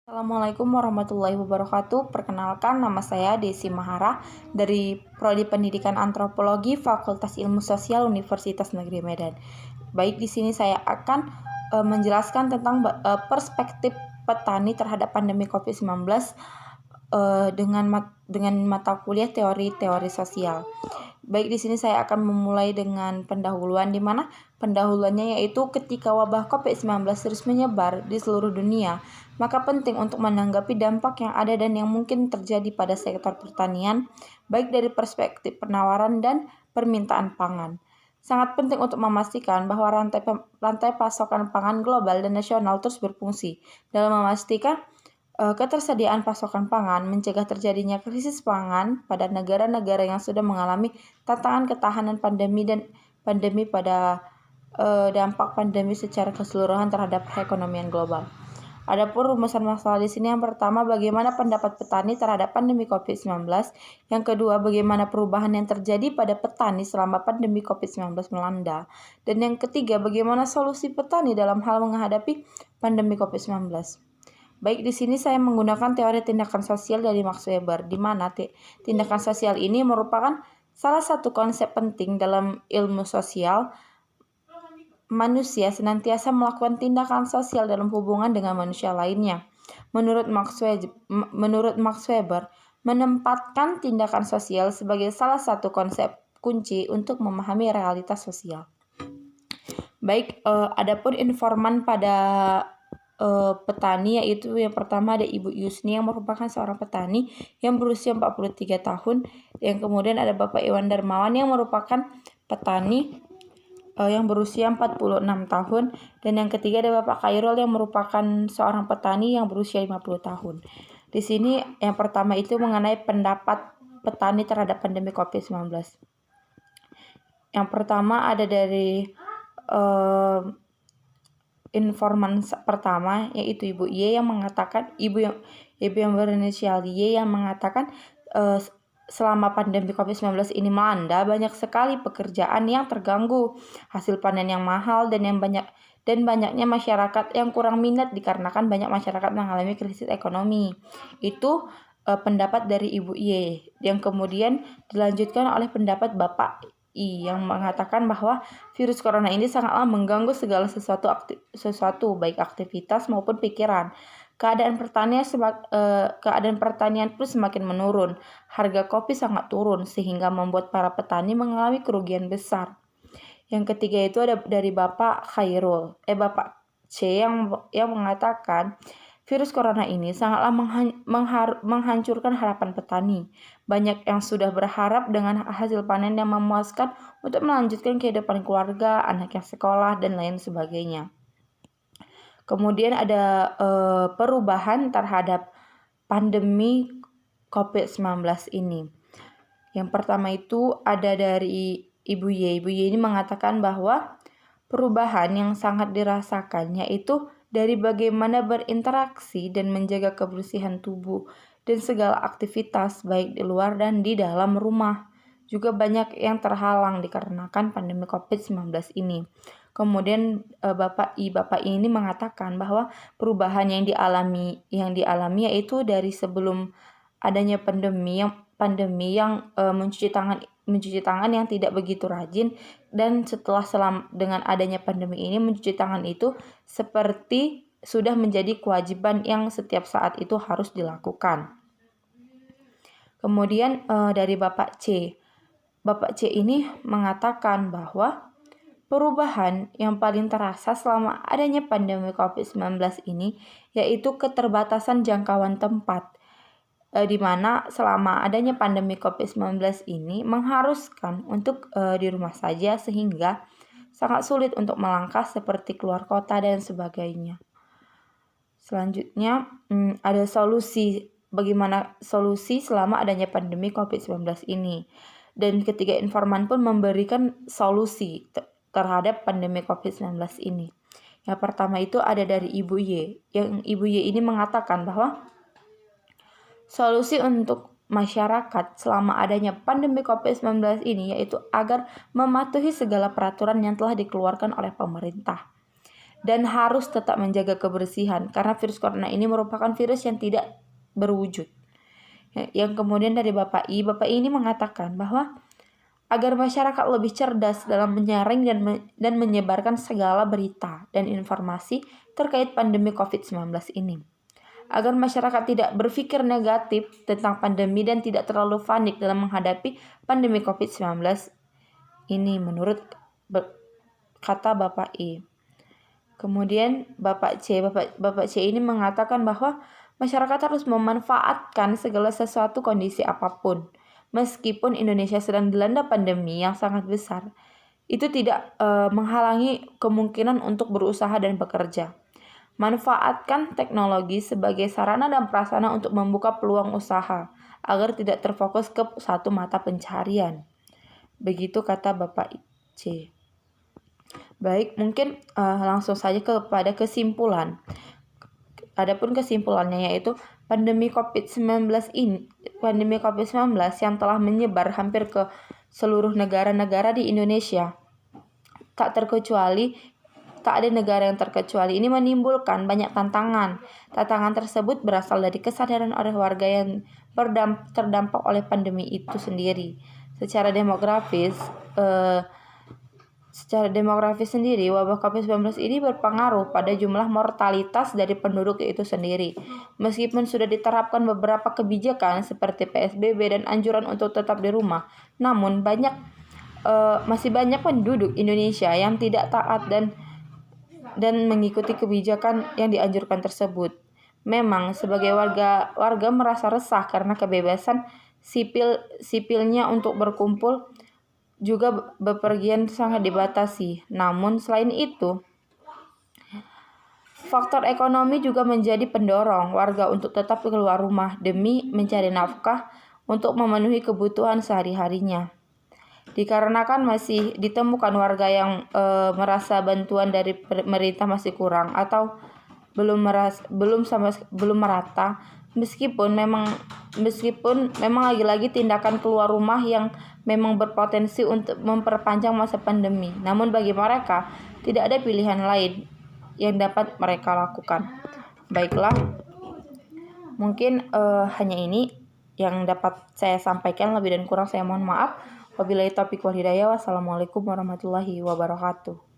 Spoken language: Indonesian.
Assalamualaikum warahmatullahi wabarakatuh. Perkenalkan, nama saya Desi Mahara dari Prodi Pendidikan Antropologi Fakultas Ilmu Sosial Universitas Negeri Medan. Baik, di sini saya akan menjelaskan tentang perspektif petani terhadap pandemi COVID-19 dengan mata kuliah teori-teori sosial. Baik, di sini saya akan memulai dengan pendahuluan, di mana pendahuluannya yaitu ketika wabah COVID-19 terus menyebar di seluruh dunia, maka penting untuk menanggapi dampak yang ada dan yang mungkin terjadi pada sektor pertanian, baik dari perspektif penawaran dan permintaan pangan. Sangat penting untuk memastikan bahwa rantai pasokan pangan global dan nasional terus berfungsi dalam memastikan ketersediaan pasokan pangan, mencegah terjadinya krisis pangan pada negara-negara yang sudah mengalami tantangan ketahanan pandemi dan dampak pandemi secara keseluruhan terhadap perekonomian global. Adapun rumusan masalah di sini, yang pertama, bagaimana pendapat petani terhadap pandemi COVID-19. Yang kedua, bagaimana perubahan yang terjadi pada petani selama pandemi COVID-19 melanda. Dan yang ketiga, bagaimana solusi petani dalam hal menghadapi pandemi COVID-19. Baik, di sini saya menggunakan teori tindakan sosial dari Max Weber, di mana tindakan sosial ini merupakan salah satu konsep penting dalam ilmu sosial. Manusia senantiasa melakukan tindakan sosial dalam hubungan dengan manusia lainnya. Menurut Max Weber, menempatkan tindakan sosial sebagai salah satu konsep kunci untuk memahami realitas sosial. Baik, adapun informan pada petani, yaitu yang pertama ada Ibu Yusni yang merupakan seorang petani yang berusia 43 tahun. Yang kemudian ada Bapak Iwan Darmawan yang merupakan petani yang berusia 46 tahun. Dan yang ketiga ada Bapak Khairul yang merupakan seorang petani yang berusia 50 tahun. Di sini yang pertama itu mengenai pendapat petani terhadap pandemi COVID-19. Yang pertama ada dari informan pertama, yaitu Ibu Y yang mengatakan, ibu yang berinisial Y yang mengatakan selama pandemi COVID-19 ini melanda, banyak sekali pekerjaan yang terganggu, hasil panen yang mahal, dan banyaknya masyarakat yang kurang minat dikarenakan banyak masyarakat mengalami krisis ekonomi. Itu pendapat dari Ibu Y, yang kemudian dilanjutkan oleh pendapat Bapak I yang mengatakan bahwa virus corona ini sangatlah mengganggu segala sesuatu baik aktivitas maupun pikiran. Keadaan pertanian pun semakin menurun. Harga kopi sangat turun sehingga membuat para petani mengalami kerugian besar. Yang ketiga itu ada dari Bapak C yang mengatakan virus corona ini sangatlah menghancurkan harapan petani. Banyak yang sudah berharap dengan hasil panen yang memuaskan untuk melanjutkan kehidupan keluarga, anak yang sekolah, dan lain sebagainya. Kemudian ada perubahan terhadap pandemi COVID-19 ini. Yang pertama itu ada dari Ibu Y. Ibu Y ini mengatakan bahwa perubahan yang sangat dirasakan yaitu dari bagaimana berinteraksi dan menjaga kebersihan tubuh dan segala aktivitas baik di luar dan di dalam rumah. Juga banyak yang terhalang dikarenakan pandemi COVID-19 ini. Kemudian Bapak I ini mengatakan bahwa perubahan yang dialami yaitu dari sebelum adanya pandemi yang mencuci tangan yang tidak begitu rajin, dan dengan adanya pandemi ini mencuci tangan itu seperti sudah menjadi kewajiban yang setiap saat itu harus dilakukan. Kemudian dari Bapak C ini mengatakan bahwa perubahan yang paling terasa selama adanya pandemi COVID-19 ini yaitu keterbatasan jangkauan tempat, di mana selama adanya pandemi COVID-19 ini mengharuskan untuk di rumah saja, sehingga sangat sulit untuk melangkah seperti keluar kota dan sebagainya. Selanjutnya ada bagaimana solusi selama adanya pandemi COVID-19 ini. Dan ketiga informan pun memberikan solusi terhadap pandemi COVID-19 ini. Yang pertama itu ada dari Ibu Y. Yang Ibu Y ini mengatakan bahwa solusi untuk masyarakat selama adanya pandemi COVID-19 ini yaitu agar mematuhi segala peraturan yang telah dikeluarkan oleh pemerintah. dan harus tetap menjaga kebersihan karena virus corona ini merupakan virus yang tidak berwujud. Yang kemudian dari Bapak I ini mengatakan bahwa agar masyarakat lebih cerdas dalam menyaring dan menyebarkan segala berita dan informasi terkait pandemi COVID-19 ini. Agar masyarakat tidak berpikir negatif tentang pandemi dan tidak terlalu panik dalam menghadapi pandemi COVID-19 ini menurut kata Bapak I. Kemudian Bapak C ini mengatakan bahwa masyarakat harus memanfaatkan segala sesuatu kondisi apapun. Meskipun Indonesia sedang dilanda pandemi yang sangat besar, itu tidak menghalangi kemungkinan untuk berusaha dan bekerja. Manfaatkan teknologi sebagai sarana dan prasarana untuk membuka peluang usaha agar tidak terfokus ke satu mata pencarian. Begitu kata Bapak C. Baik, mungkin langsung saja kepada kesimpulan. Adapun kesimpulannya yaitu pandemi COVID-19 yang telah menyebar hampir ke seluruh negara-negara di Indonesia. Tak ada negara yang terkecuali. Ini menimbulkan banyak tantangan. Tantangan tersebut berasal dari kesadaran oleh warga yang terdampak oleh pandemi itu sendiri. Secara demografis sendiri, wabah COVID-19 ini berpengaruh pada jumlah mortalitas dari penduduk itu sendiri. Meskipun sudah diterapkan beberapa kebijakan seperti PSBB dan anjuran untuk tetap di rumah, namun masih banyak penduduk Indonesia yang tidak taat dan mengikuti kebijakan yang dianjurkan tersebut. Memang sebagai warga merasa resah karena kebebasan sipilnya untuk berkumpul juga bepergian sangat dibatasi. Namun selain itu, faktor ekonomi juga menjadi pendorong warga untuk tetap keluar rumah demi mencari nafkah untuk memenuhi kebutuhan sehari-harinya. Dikarenakan masih ditemukan warga yang merasa bantuan dari pemerintah masih kurang atau belum merata, meskipun memang lagi-lagi tindakan keluar rumah yang memang berpotensi untuk memperpanjang masa pandemi. Namun bagi mereka tidak ada pilihan lain yang dapat mereka lakukan. Baiklah, mungkin hanya ini yang dapat saya sampaikan. Lebih dan kurang saya mohon maaf. Wabillahi taufiq wal hidayah. Wassalamualaikum warahmatullahi wabarakatuh.